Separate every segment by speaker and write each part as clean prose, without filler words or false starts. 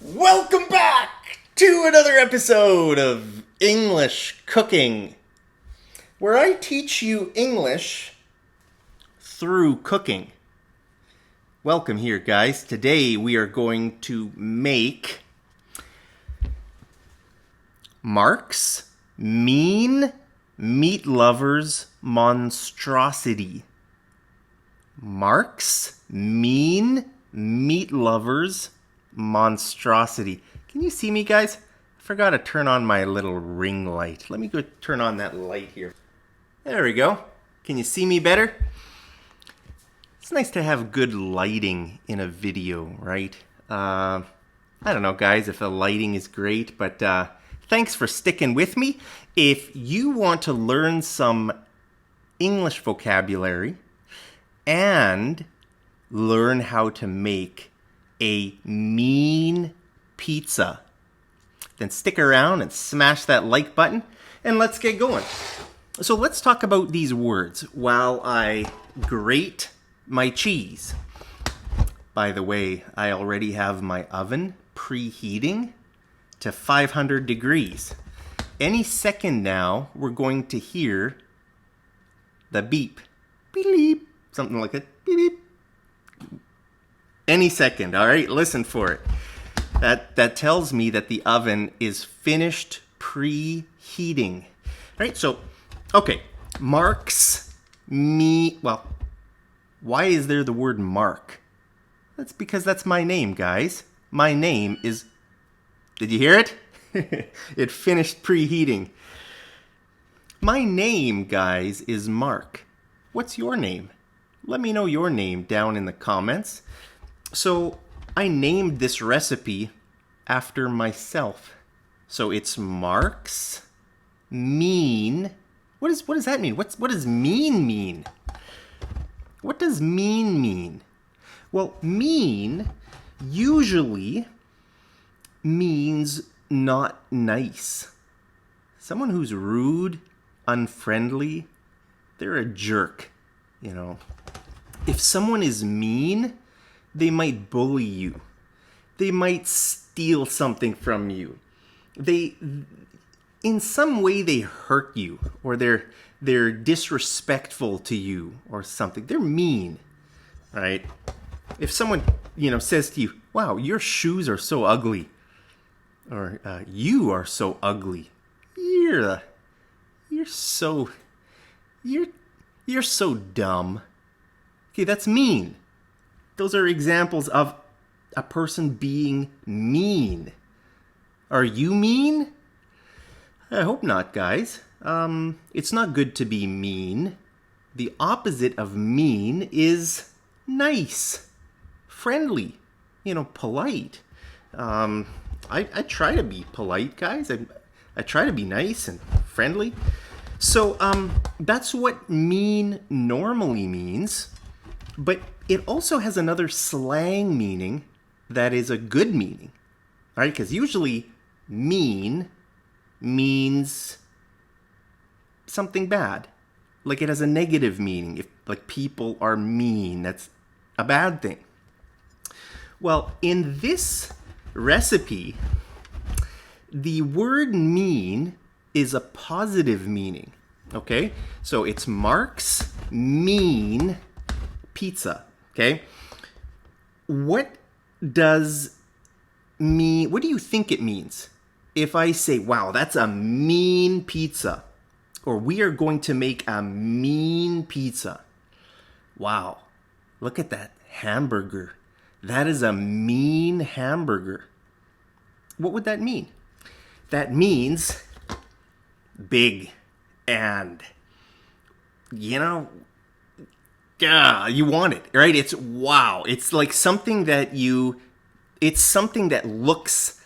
Speaker 1: Welcome back to another episode of English Cooking, where I teach you English through cooking. Welcome here, guys. Today we are going to make Mark's Mean Meatlovers Monstrosity. Mark's Mean Meatlovers Monstrosity. Can you see me, guys? I forgot to turn on my little ring light. Let me go turn on that light here. There we go. Can you see me better? It's nice to have good lighting in a video, right? I don't know, guys, if the lighting is great, but thanks for sticking with me. If you want to learn some English vocabulary and learn how to make a mean pizza, then stick around and smash that like button and let's get going. So let's talk about these words while I grate my cheese. By the way, I already have my oven preheating to 500 degrees. Any second now, we're going to hear the beep, beep, something like that, beep, beep. Any second, all right? Listen for it. That tells me that the oven is finished preheating. All right, so, okay. Mark's well, why is there the word Mark? That's because that's my name, guys. My name is, did you hear it? It finished preheating. My name, guys, is Mark. What's your name? Let me know your name down in the comments. So I named this recipe after myself. So it's Mark's Mean. What does that mean? What does mean mean? What does mean mean? Well, mean usually means not nice. Someone who's rude, unfriendly, they're a jerk, you know. If someone is mean, they might bully you. They might steal something from you. In some way, they hurt you, or they're disrespectful to you, or something. They're mean, right? If someone, says to you, "Wow, your shoes are so ugly," or "You are so ugly," you're so dumb. Okay, that's mean. Those are examples of a person being mean. Are you mean? I hope not, guys. It's not good to be mean. The opposite of mean is nice, friendly, polite. I try to be polite, guys. I try to be nice and friendly. So that's what mean normally means. But it also has another slang meaning that is a good meaning, all right? Because usually mean means something bad. Like it has a negative meaning. If like people are mean, that's a bad thing. Well, in this recipe, the word mean is a positive meaning, okay? So it's Mark's Mean Pizza, okay? What do you think it means? If I say, wow, that's a mean pizza, or we are going to make a mean pizza. Wow, look at that hamburger. That is a mean hamburger. What would that mean? That means big and, yeah, you want it, right? It's wow. It's like something that looks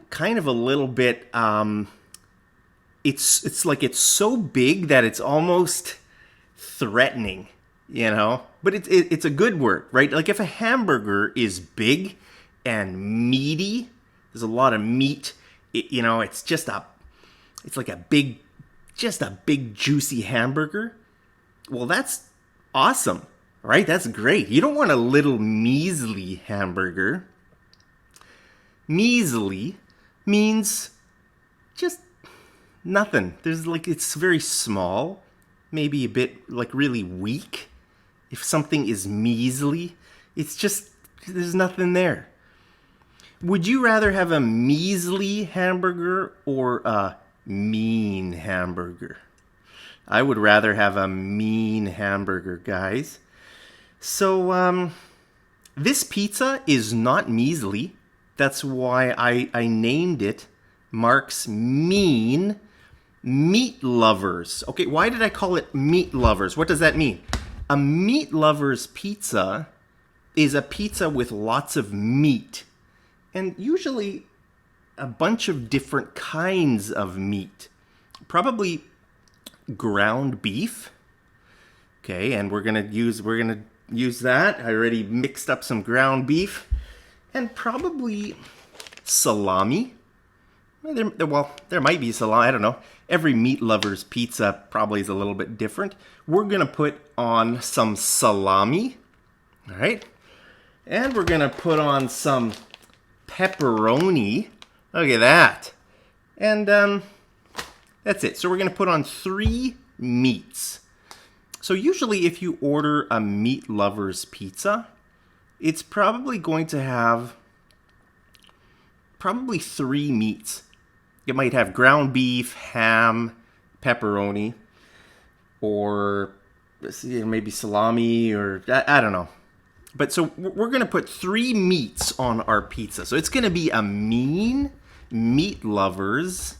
Speaker 1: kind of a little bit, it's like it's so big that it's almost threatening, But it's a good word, right? Like if a hamburger is big and meaty, there's a lot of meat, it's like a big juicy hamburger. Well, that's awesome, right? That's great. You don't want a little measly hamburger. Measly means just nothing. It's very small, maybe a bit like really weak. If something is measly, it's just, there's nothing there. Would you rather have a measly hamburger or a mean hamburger? I would rather have a mean hamburger, guys. So, this pizza is not measly. That's why I named it Mark's Mean Meatlovers. Okay, why did I call it Meatlovers? What does that mean? A Meatlovers pizza is a pizza with lots of meat. And usually a bunch of different kinds of meat. Probably ground beef. Okay, and we're gonna use that. I already mixed up some ground beef. And probably salami. There might be salami, I don't know. Every Meatlovers pizza probably is a little bit different. We're gonna put on some salami. All right. And we're gonna put on some pepperoni. Look at that. And that's it. So we're going to put on 3 meats. So usually if you order a Meatlovers pizza, it's probably going to have 3 meats. It might have ground beef, ham, pepperoni, or maybe salami, or I don't know. But so we're going to put 3 meats on our pizza. So it's going to be a mean Meatlovers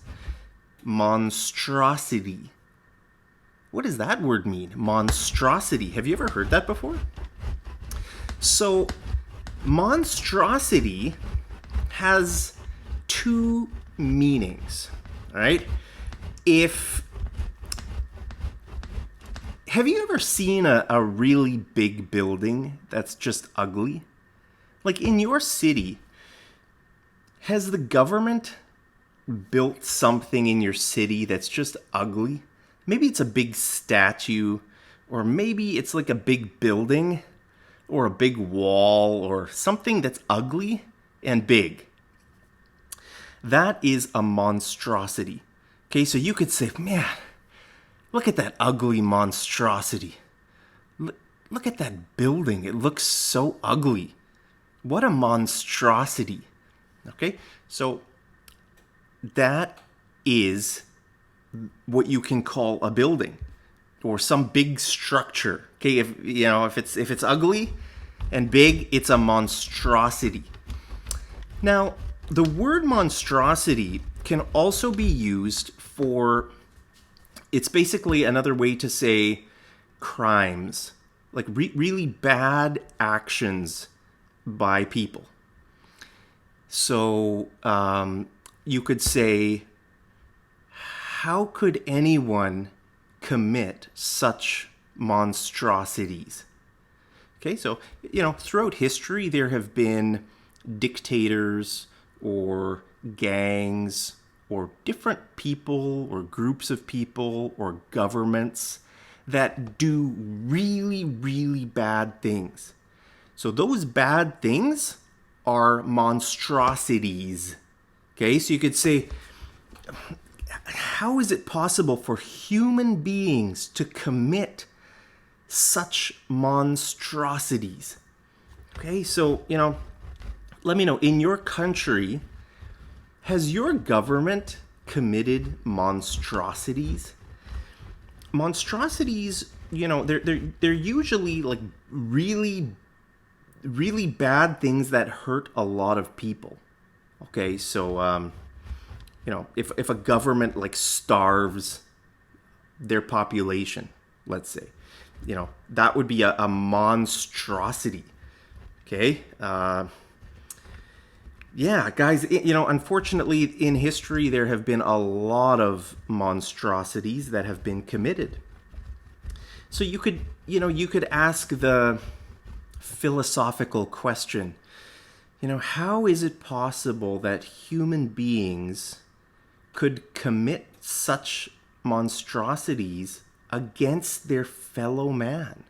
Speaker 1: Monstrosity. What does that word mean? Monstrosity. Have you ever heard that before? So monstrosity has 2 meanings. All right? Have you ever seen a really big building that's just ugly? Like in your city, has the government built something in your city that's just ugly? Maybe it's a big statue, or maybe it's like a big building, or a big wall, or something that's ugly and big. That is a monstrosity. Okay, so you could say, man, look at that ugly monstrosity. Look at that building. It looks so ugly. What a monstrosity. Okay, so that is what you can call a building or some big structure. Okay, if it's ugly and big, it's a monstrosity. Now, the word monstrosity can also be used for, it's basically another way to say crimes, like really bad actions by people. So you could say, how could anyone commit such monstrosities? Okay, so, throughout history, there have been dictators or gangs or different people or groups of people or governments that do really, really bad things. So those bad things are monstrosities. Okay, so you could say, how is it possible for human beings to commit such monstrosities? Okay, so, let me know, in your country, has your government committed monstrosities? Monstrosities, they're usually like really, really bad things that hurt a lot of people. Okay, so if a government like starves their population, let's say, that would be a monstrosity. Okay, yeah, guys, unfortunately in history there have been a lot of monstrosities that have been committed. So you could ask the philosophical question, how is it possible that human beings could commit such monstrosities against their fellow man?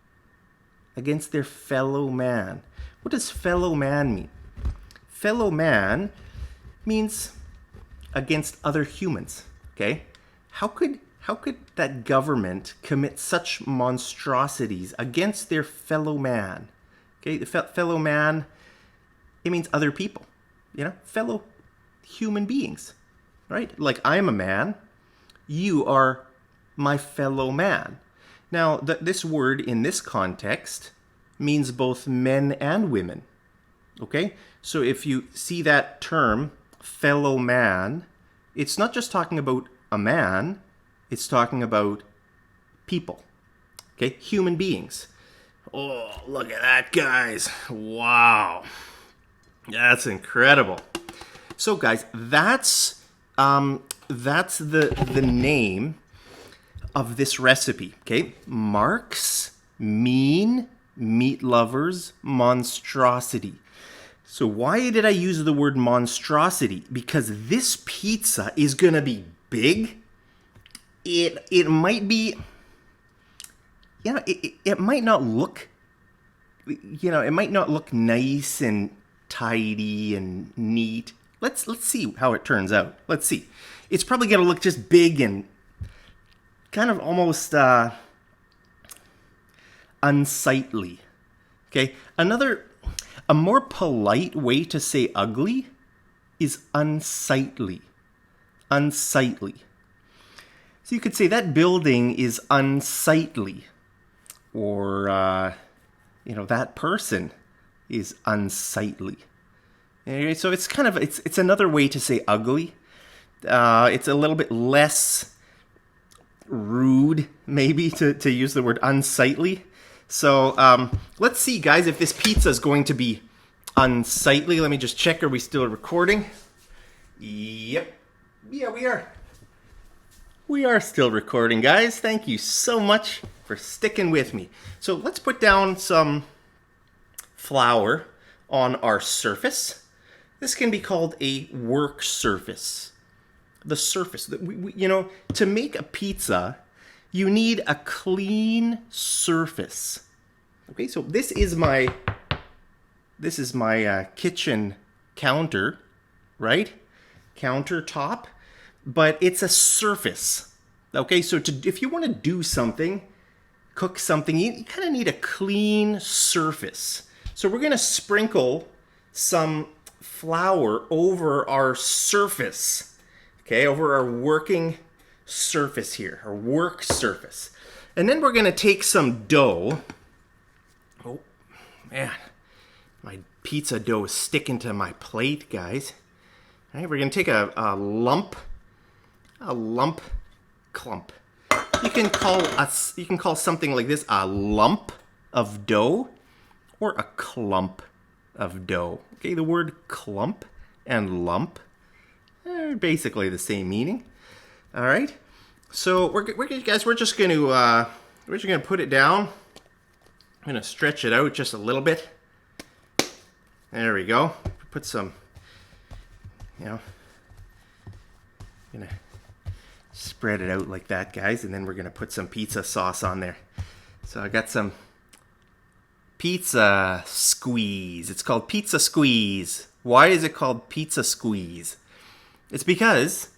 Speaker 1: Against their fellow man. What does fellow man mean? Fellow man means against other humans, okay? How could that government commit such monstrosities against their fellow man? Okay, the fellow man, it means other people, fellow human beings, right? Like, I'm a man, you are my fellow man. Now, this word in this context means both men and women, okay? So if you see that term, fellow man, it's not just talking about a man, it's talking about people, okay? Human beings. Oh, look at that, guys. Wow. That's incredible. So, guys, that's the name of this recipe, okay? Mark's Mean Meatlovers Monstrosity. So why did I use the word monstrosity? Because this pizza is gonna be big. It might be, it might not look, it might not look nice and tidy and neat. Let's see how it turns out. Let's see. It's probably gonna look just big and kind of almost unsightly. Okay, a more polite way to say ugly is unsightly. Unsightly. So you could say that building is unsightly, or that person is unsightly. Anyway, so it's kind of it's another way to say ugly. It's a little bit less rude, maybe, to use the word unsightly. So let's see, guys, if this pizza is going to be unsightly. Let me just check. Are we still recording? Yep. Yeah, we are. We are still recording, guys. Thank you so much for sticking with me. So let's put down some flour on our surface. This can be called a work surface. The surface. To make a pizza, you need a clean surface. Okay, so this is my kitchen counter, right? Countertop, but it's a surface. Okay, so if you want to do something, cook something, you kind of need a clean surface. So we're going to sprinkle some flour over our surface. Okay, over our working surface here, our work surface. And then we're going to take some dough. Oh, man. My pizza dough is sticking to my plate, guys. All right, we're going to take a clump. You can call something like this a lump of dough or a clump of dough. Okay, the word clump and lump are basically the same meaning. All right, so we're just going to put it down. I'm going to stretch it out just a little bit. There we go. Put some, gonna spread it out like that, guys, and then we're gonna put some pizza sauce on there. So I got some pizza squeeze. It's called pizza squeeze. Why is it called pizza squeeze? It's because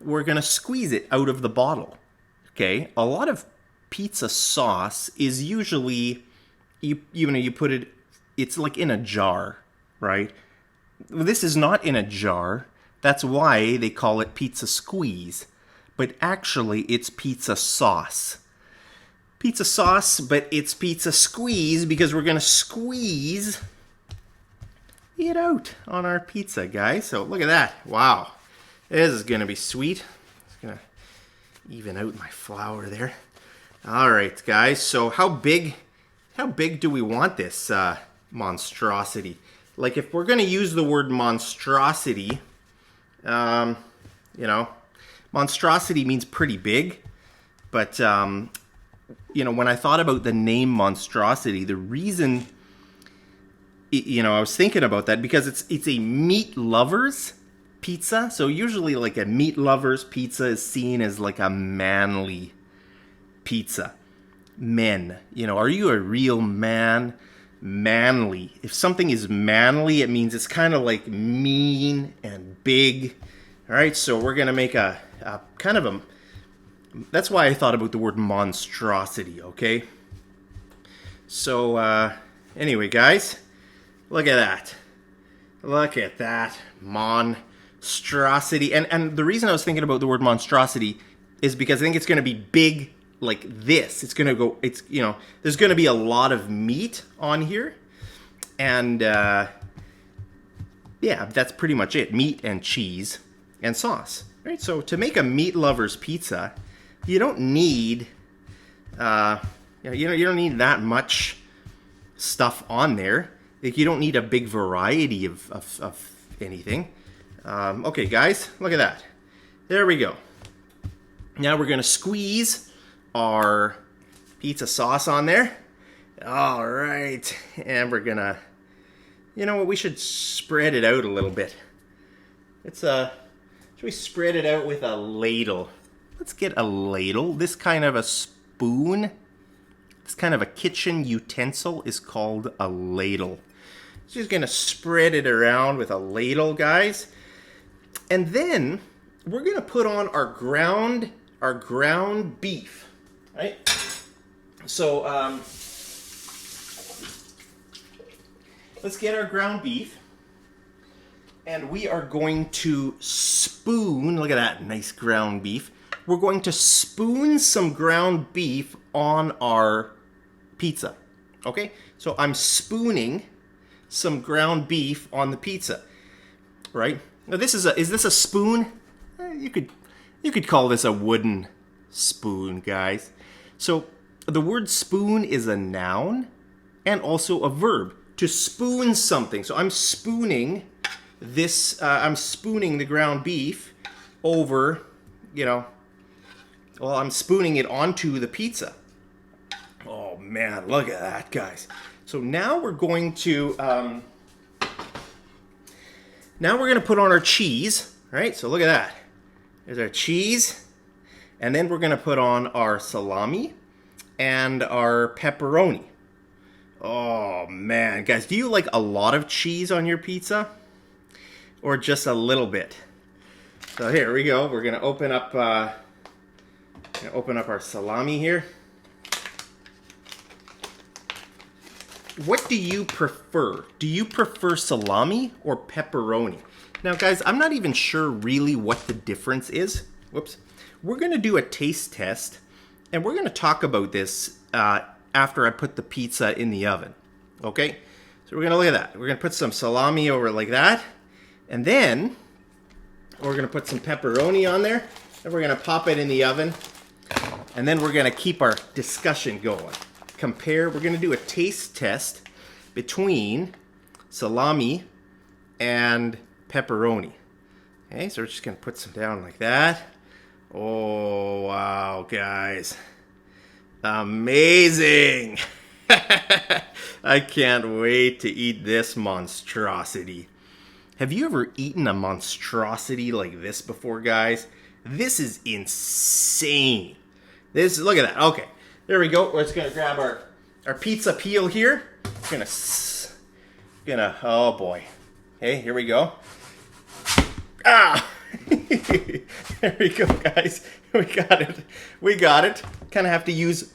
Speaker 1: we're gonna squeeze it out of the bottle. Okay, a lot of pizza sauce is usually you put it. It's like in a jar, right? This is not in a jar. That's why they call it pizza squeeze. But actually, it's pizza sauce. Pizza sauce, but it's pizza squeeze because we're going to squeeze it out on our pizza, guys. So look at that. Wow. This is going to be sweet. It's going to even out my flour there. All right, guys. So how big do we want this monstrosity? Like, if we're going to use the word monstrosity, monstrosity means pretty big. But, when I thought about the name monstrosity, the reason, I was thinking about that because it's a Meatlovers pizza. So usually like a Meatlovers pizza is seen as like a manly pizza. Men, are you a real man? manly. If something is manly, it means it's kind of like mean and big. All right, so we're gonna make a kind of a, that's why I thought about the word monstrosity, okay? So anyway, guys, look at that. Look at that monstrosity. And the reason I was thinking about the word monstrosity is because I think it's going to be big like this. It's going to go, it's, you know, there's going to be a lot of meat on here. And yeah, that's pretty much it. Meat and cheese and sauce. Right? So to make a Meatlovers pizza, you don't need, you don't need that much stuff on there. Like, you don't need a big variety of anything. Okay, guys, look at that. There we go. Now we're gonna squeeze our pizza sauce on there. All right, and we're gonna, you know what? We should spread it out a little bit. Should we spread it out with a ladle? Let's get a ladle. This kind of a spoon. This kind of a kitchen utensil is called a ladle. So just gonna spread it around with a ladle, guys. And then we're gonna put on our ground beef, right? So let's get our ground beef. And we are going to spoon, look at that nice ground beef. We're going to spoon some ground beef on our pizza, okay? So I'm spooning some ground beef on the pizza, right? Now is this a spoon? You could call this a wooden spoon, guys. So the word spoon is a noun and also a verb, to spoon something. So I'm spooning this, I'm spooning the ground beef over, you know, well, I'm spooning it onto the pizza. Oh man, look at that, guys. So now we're going to put on our cheese, right? So look at that. There's our cheese, and then we're gonna put on our salami and our pepperoni. Oh man, guys, do you like a lot of cheese on your pizza, or just a little bit? So here we go. We're gonna open up our salami here. What do you prefer? Do you prefer salami or pepperoni? Now, guys, I'm not even sure really what the difference is. Whoops. We're going to do a taste test, and we're going to talk about this after I put the pizza in the oven. Okay? So we're going to look at that. We're going to put some salami over like that, and then we're going to put some pepperoni on there, and we're going to pop it in the oven, and then we're going to keep our discussion going. We're going to do a taste test between salami and pepperoni. Okay, so we're just going to put some down like that. Oh, wow, guys. Amazing. I can't wait to eat this monstrosity. Have you ever eaten a monstrosity like this before, guys? This is insane. Look at that. Okay. There we go. We're just gonna grab our pizza peel here. Oh boy. Okay, here we go. Ah! There we go, guys. We got it. Kind of have to use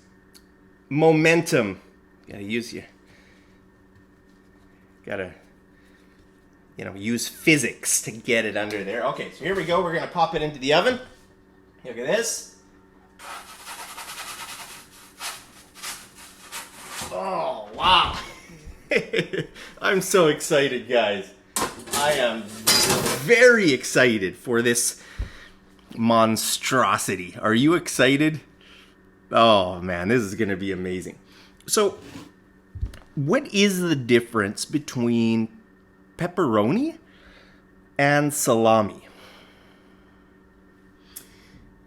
Speaker 1: momentum. Gotta use use physics to get it under there. Okay, so here we go. We're gonna pop it into the oven. Look at this. Oh, wow. I'm so excited, guys. I am very excited for this monstrosity. Are you excited? Oh, man, this is going to be amazing. So, what is the difference between pepperoni and salami?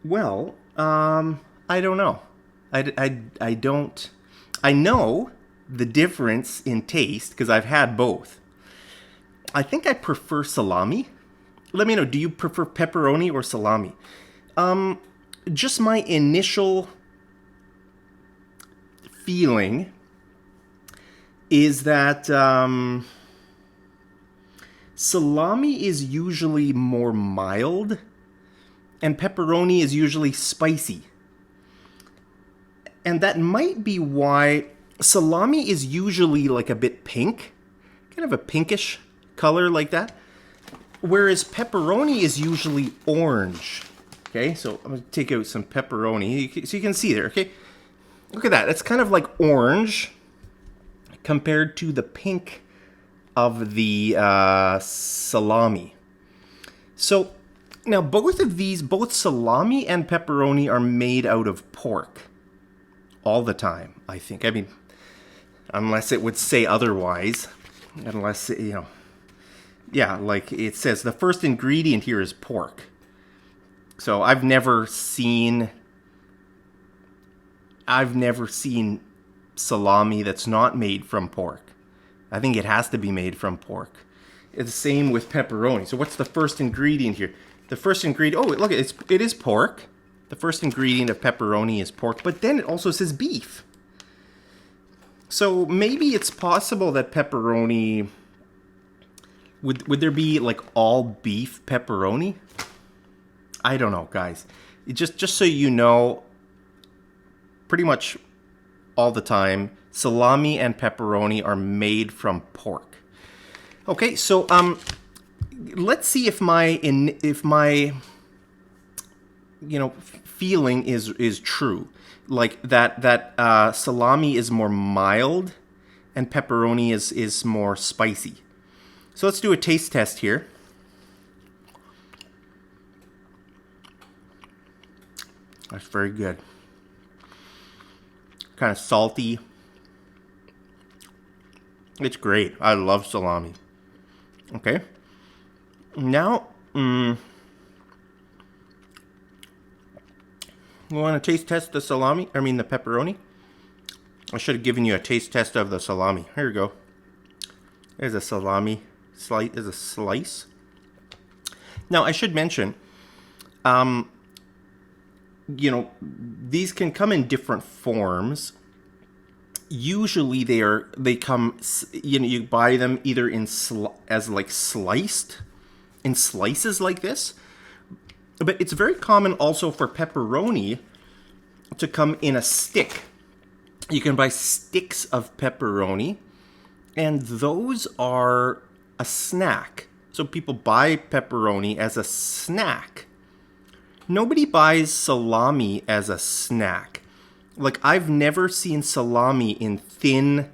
Speaker 1: Well, I don't know. I don't... I know the difference in taste because I've had both. I think I prefer salami. Let me know, do you prefer pepperoni or salami? Just my initial feeling is that salami is usually more mild and pepperoni is usually spicy. And that might be why salami is usually like a bit pink, kind of a pinkish color like that, whereas pepperoni is usually orange. Okay, so I'm going to take out some pepperoni so you can see there, okay? Look at that. It's kind of like orange compared to the pink of the salami. So now both of these, both salami and pepperoni, are made out of pork all the time, I think. I mean, unless it would say otherwise. Unless, yeah, like it says the first ingredient here is pork. So I've never seen salami that's not made from pork. I think it has to be made from pork. It's the same with pepperoni. So what's the first ingredient here? The first ingredient, oh, look, it is pork. The first ingredient of pepperoni is pork, but then it also says beef. So maybe it's possible that pepperoni, would there be like all beef pepperoni? I don't know, guys. Just so you know, pretty much all the time, salami and pepperoni are made from pork. Okay, so let's see if my feeling is true. Like that salami is more mild and pepperoni is more spicy. So let's do a taste test here. That's very good. Kind of salty. It's great. I love salami. Okay. Now, you want to taste test the salami? I mean the pepperoni? I should have given you a taste test of the salami. Here we go. There's a salami slice. There's a slice. Now, I should mention, these can come in different forms. Usually they come, you buy them either as like sliced, in slices like this. But it's very common also for pepperoni to come in a stick. You can buy sticks of pepperoni, and those are a snack. So people buy pepperoni as a snack. Nobody buys salami as a snack. Like, I've never seen salami in thin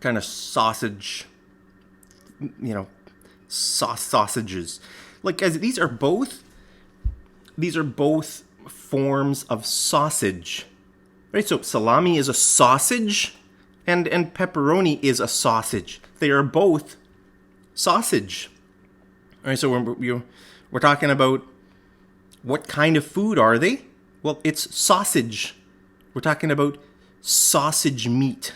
Speaker 1: kind of sausage, sausages. Like, as these are both forms of sausage, right? So salami is a sausage, and pepperoni is a sausage. They are both sausage. All right, so we're talking about what kind of food are they? Well, it's sausage. We're talking about sausage meat.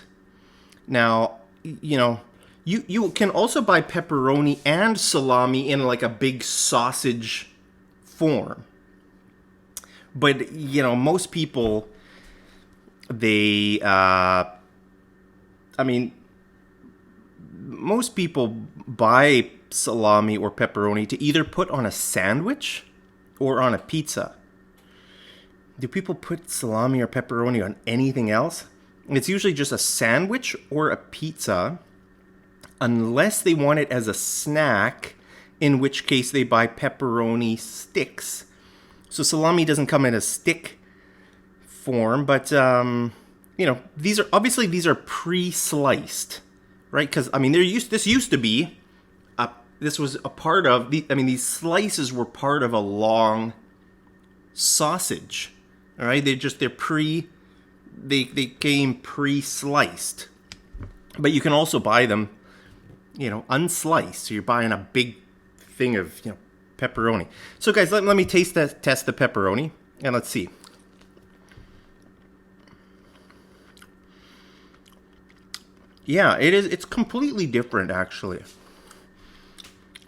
Speaker 1: Now, you can also buy pepperoni and salami in like a big sausage form. But, most people, most people buy salami or pepperoni to either put on a sandwich or on a pizza. Do people put salami or pepperoni on anything else? It's usually just a sandwich or a pizza, unless they want it as a snack, in which case they buy pepperoni sticks. So salami doesn't come in a stick form, but these are pre-sliced, right? Because this used to be this was a part of these slices were part of a long sausage. All right, they came pre-sliced, but you can also buy them, unsliced. So you're buying a big thing of pepperoni. So guys, let me test the pepperoni, and let's see. Yeah, it's completely different actually.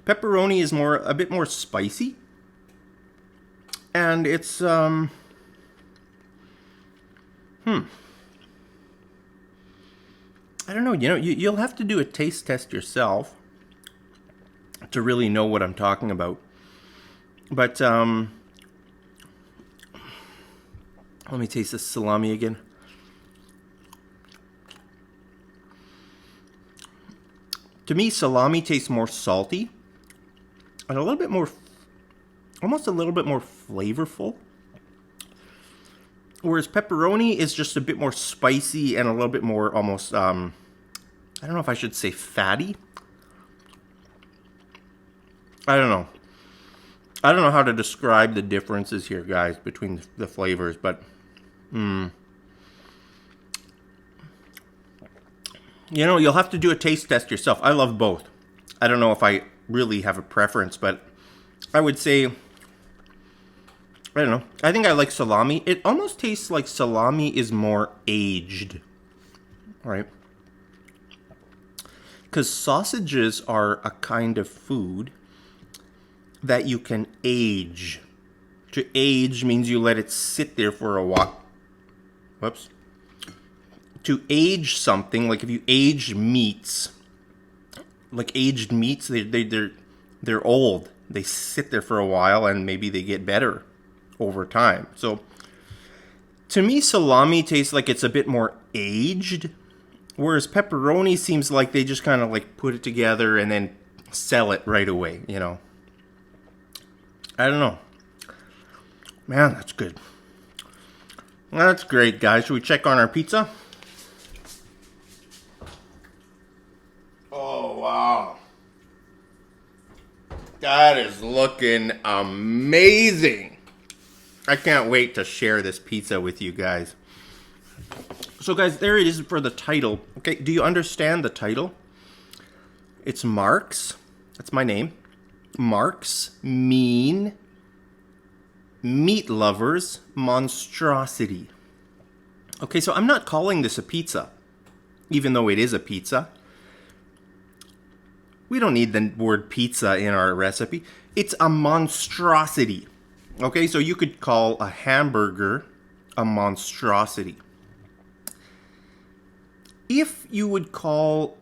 Speaker 1: Pepperoni is a bit more spicy, and it's I don't know. You'll have to do a taste test yourself to really know what I'm talking about. But let me taste this salami again. To me, salami tastes more salty and a little bit more, almost a little bit more flavorful. Whereas pepperoni is just a bit more spicy and a little bit more almost, I don't know if I should say fatty. I don't know. I don't know how to describe the differences here, guys, between the flavors, but you'll have to do a taste test yourself. I love both. I don't know if I really have a preference, but I would say, I don't know. I think I like salami. It almost tastes like salami is more aged, right? Because sausages are a kind of food that you can age. To age means you let it sit there for a while. Whoops. To age something, like if you age meats, like aged meats, they're old. They sit there for a while and maybe they get better over time. So to me, salami tastes like it's a bit more aged, whereas pepperoni seems like they just kind of like put it together and then sell it right away, I don't know. Man, that's good. That's great, guys. Should we check on our pizza? Oh, wow. That is looking amazing. I can't wait to share this pizza with you guys. So, guys, there it is for the title. Okay, do you understand the title? It's Mark's. That's my name. Mark's Mean Meatlovers Monstrosity. Okay, so I'm not calling this a pizza, even though it is a pizza. We don't need the word pizza in our recipe. It's a monstrosity. Okay, so you could call a hamburger a monstrosity. If you would call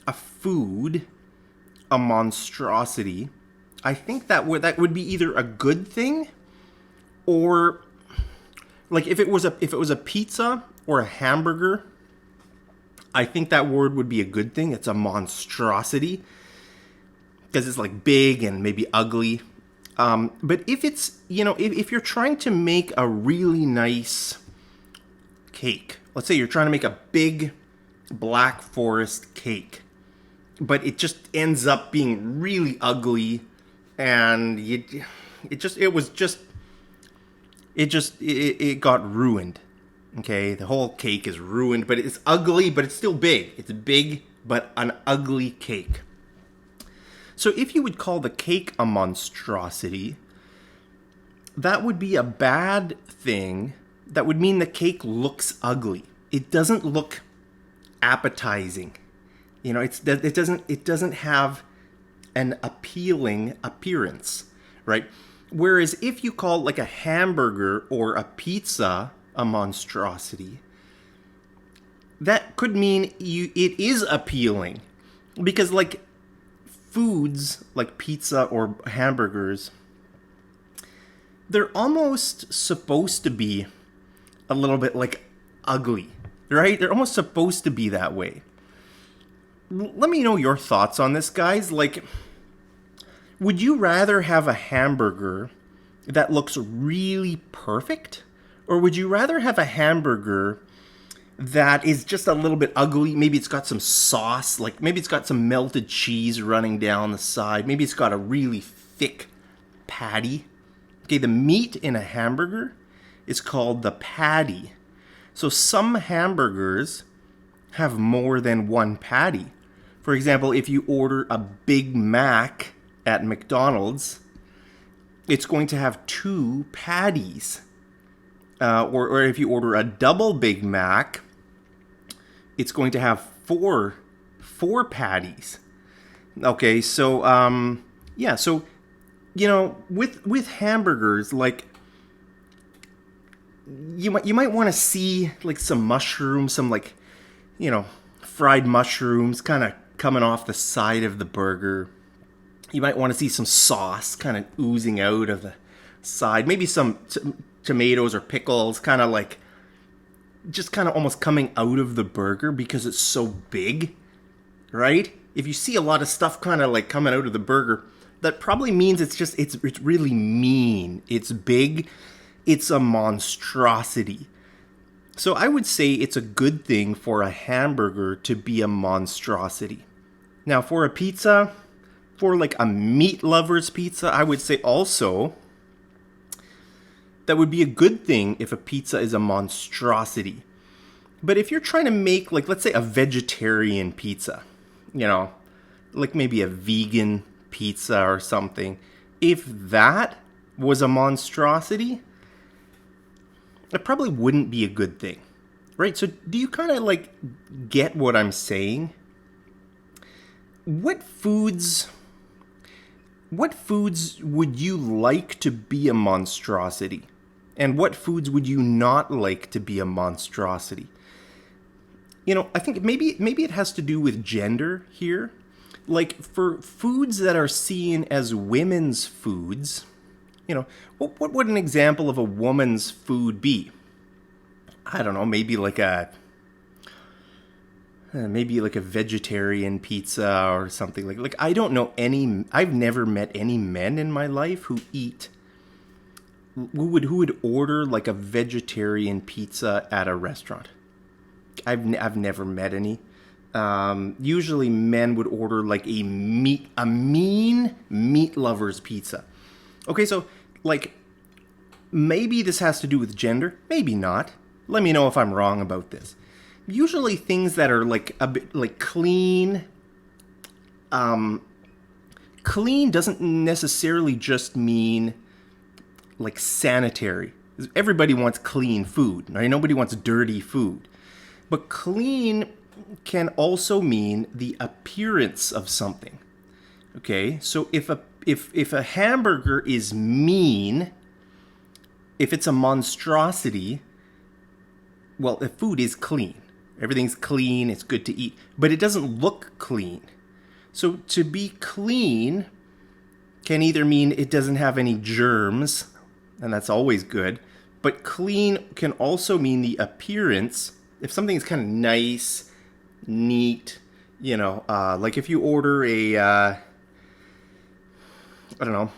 Speaker 1: a food a monstrosity, I think that would be either a good thing, or like if it was a pizza or a hamburger, I think that word would be a good thing. It's a monstrosity because it's like big and maybe ugly. But if it's, if you're trying to make a really nice cake, let's say you're trying to make a big Black Forest cake, but it just ends up being really ugly, and it got ruined. Okay, the whole cake is ruined, but it's ugly, but it's still big. It's big, but an ugly cake. So if you would call the cake a monstrosity, that would be a bad thing. That would mean the cake looks ugly. It doesn't look appetizing. It doesn't have an appealing appearance, right? Whereas if you call like a hamburger or a pizza a monstrosity, that could mean it is appealing, because like foods like pizza or hamburgers, they're almost supposed to be a little bit like ugly, right? They're almost supposed to be that way. Let me know your thoughts on this, guys. Like, would you rather have a hamburger that looks really perfect? Or would you rather have a hamburger that is just a little bit ugly? Maybe it's got some sauce, like maybe it's got some melted cheese running down the side. Maybe it's got a really thick patty. Okay, the meat in a hamburger is called the patty. So some hamburgers have more than one patty. For example, if you order a Big Mac at McDonald's, it's going to have 2 patties. Or if you order a double Big Mac, it's going to have four patties. Okay, so so with hamburgers, like you might want to see like some mushrooms, some like fried mushrooms kind of coming off the side of the burger. You might want to see some sauce kind of oozing out of the side. Maybe some tomatoes or pickles kind of like just kind of almost coming out of the burger because it's so big, right? If you see a lot of stuff kind of like coming out of the burger, that probably means it's really mean. It's big. It's a monstrosity. So I would say it's a good thing for a hamburger to be a monstrosity. Now for a pizza, for like a Meatlovers pizza, I would say also that would be a good thing if a pizza is a monstrosity. But if you're trying to make, like, let's say a vegetarian pizza, you know, like maybe a vegan pizza or something, if that was a monstrosity, it probably wouldn't be a good thing, right? So do you kind of like get what I'm saying? What foods would you like to be a monstrosity? And what foods would you not like to be a monstrosity? You know, I think maybe it has to do with gender here. Like for foods that are seen as women's foods, you know, what would an example of a woman's food be? I don't know, maybe like a vegetarian pizza or something like I don't know I've never met any men in my life who would order like a vegetarian pizza at a restaurant. I've never met any. Usually men would order like a mean Meatlovers pizza. Okay, so like maybe this has to do with gender, maybe not. Let me know if I'm wrong about this. Usually things that are like a bit like clean, clean doesn't necessarily just mean like sanitary. Everybody wants clean food, right? Nobody wants dirty food. But clean can also mean the appearance of something. Okay, so if a hamburger is mean, if it's a monstrosity, well, the food is clean. Everything's clean, it's good to eat, but it doesn't look clean. So to be clean can either mean it doesn't have any germs, and that's always good, but clean can also mean the appearance. If something's kind of nice, neat, you know, like if you order a, I don't know,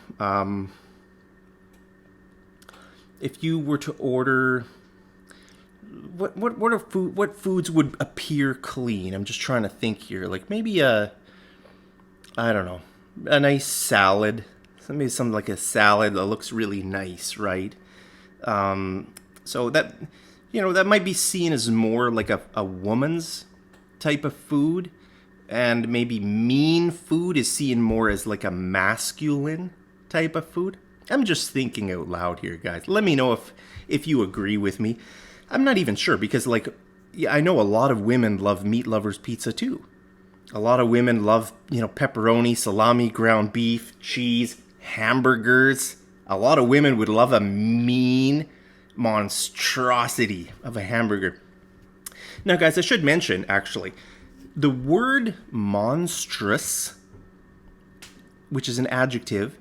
Speaker 1: if you were to order, what foods would appear clean? I'm just trying to think here. Like maybe I don't know, a nice salad. Maybe something like a salad that looks really nice, right? So that, you know, that might be seen as more like a woman's type of food, and maybe mean food is seen more as like a masculine type of food. I'm just thinking out loud here, guys. Let me know if you agree with me. I'm not even sure because, like, yeah, I know a lot of women love Meatlovers pizza too. A lot of women love, you know, pepperoni, salami, ground beef, cheese, hamburgers. A lot of women would love a mean monstrosity of a hamburger. Now, guys, I should mention, actually, the word monstrous, which is an adjective,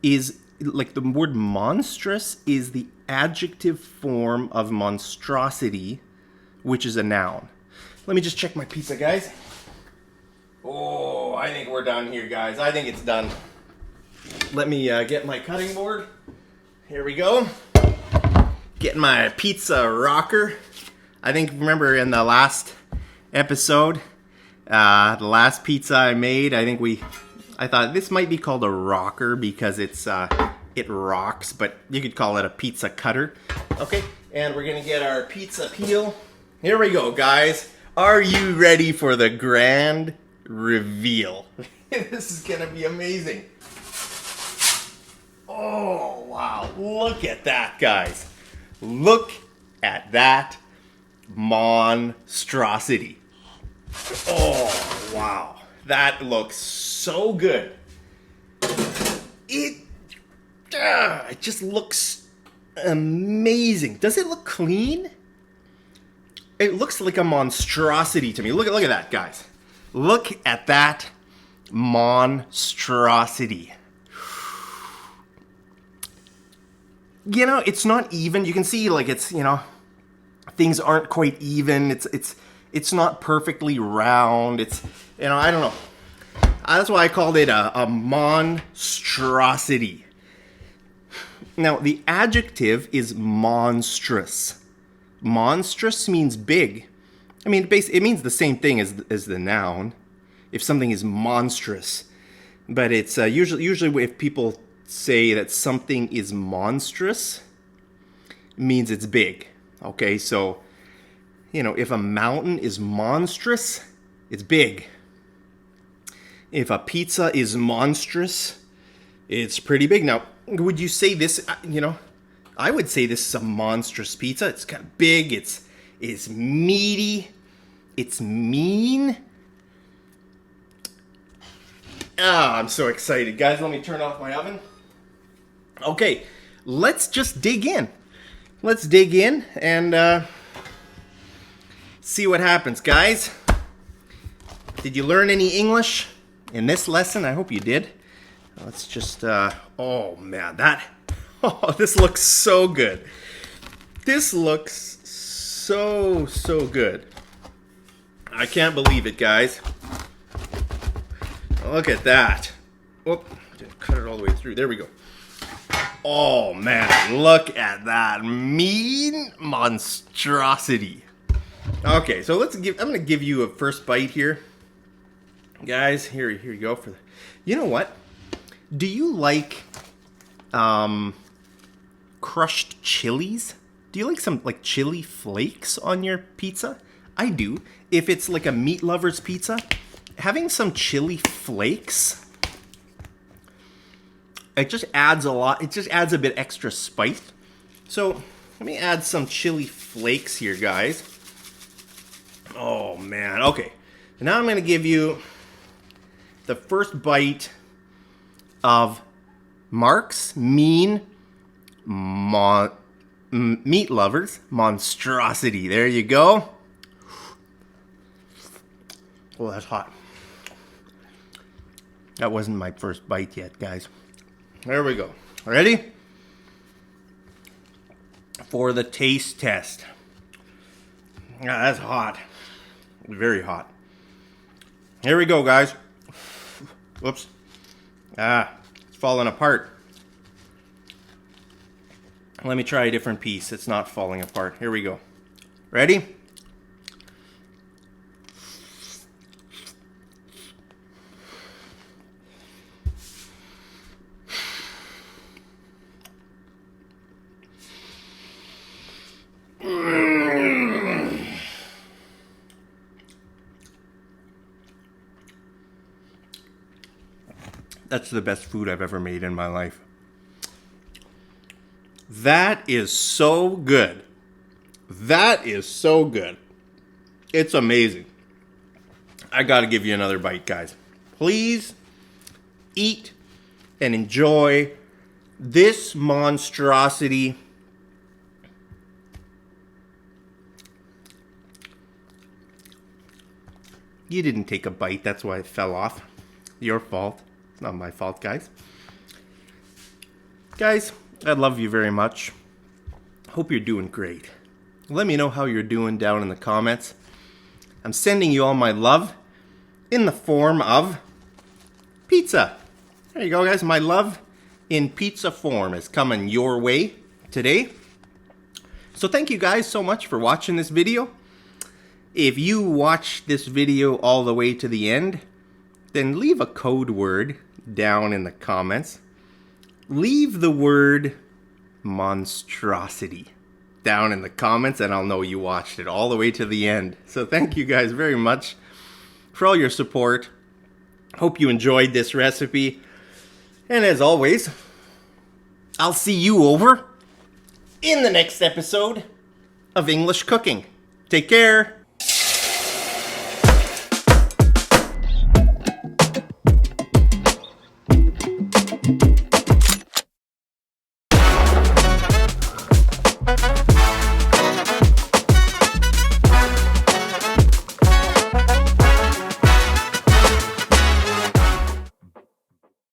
Speaker 1: is like the word monstrous is the adjective form of monstrosity, which is a noun. Let me just check my pizza, guys. Oh, I think we're done here, guys. I think it's done. Let me get my cutting board. Here we go. Getting my pizza rocker. I think, remember in the last episode, the last pizza I made, I thought this might be called a rocker because it rocks, but you could call it a pizza cutter. Okay, and we're gonna get our pizza peel. Here we go, guys. Are you ready for the grand reveal? This is gonna be amazing. Oh, wow. Look at that, guys. Look at that monstrosity. Oh, wow. That looks so good. It just looks amazing. Does it look clean? It looks like a monstrosity to me. Look at that, guys. Look at that monstrosity. You know, it's not even. You can see, like, it's, you know, things aren't quite even. It's not perfectly round. It's, you know, I don't know. That's why I called it a monstrosity. Now, the adjective is monstrous. Monstrous means big. I mean, it means the same thing as the noun. If something is monstrous, but it's usually if people say that something is monstrous, it means it's big. Okay, so, you know, if a mountain is monstrous, it's big. If a pizza is monstrous, it's pretty big. Now, would you say this, you know, I would say this is a monstrous pizza. It's kind of big, it's meaty, it's mean. Ah, I'm so excited. Guys, let me turn off my oven. Okay, let's just dig in. Let's dig in and see what happens, guys. Did you learn any English in this lesson? I hope you did. Let's just, oh man, this looks so good. This looks so good. I can't believe it, guys. Look at that. Whoop, didn't cut it all the way through. There we go. Oh man, look at that mean monstrosity. Okay, so I'm gonna give you a first bite here. Guys, here you go. You know what? Do you like crushed chilies? Do you like some like chili flakes on your pizza? I do. If it's like a Meatlovers pizza, having some chili flakes, it just adds a lot. It just adds a bit extra spice. So let me add some chili flakes here, guys. Oh man. Okay. Now I'm gonna give you the first bite of Mark's Meatlovers monstrosity. There you go. Oh, that's hot. That wasn't my first bite yet, guys. There we go. Ready? For the taste test. Yeah, that's hot. Very hot. Here we go, guys. Whoops. It's falling apart. Let me try a different piece. It's not falling apart. Here we go. Ready? That's the best food I've ever made in my life. That is so good. That is so good. It's amazing. I gotta give you another bite, guys. Please eat and enjoy this monstrosity. You didn't take a bite, that's why it fell off. Your fault. It's not my fault, guys. Guys, I love you very much. Hope you're doing great. Let me know how you're doing down in the comments. I'm sending you all my love in the form of pizza. There you go, guys. My love in pizza form is coming your way today. So thank you guys so much for watching this video. If you watch this video all the way to the end, then leave a code word down in the comments. Leave the word monstrosity down in the comments and I'll know you watched it all the way to the end. So thank you guys very much for all your support. Hope you enjoyed this recipe. And as always, I'll see you over in the next episode of English Cooking. Take care.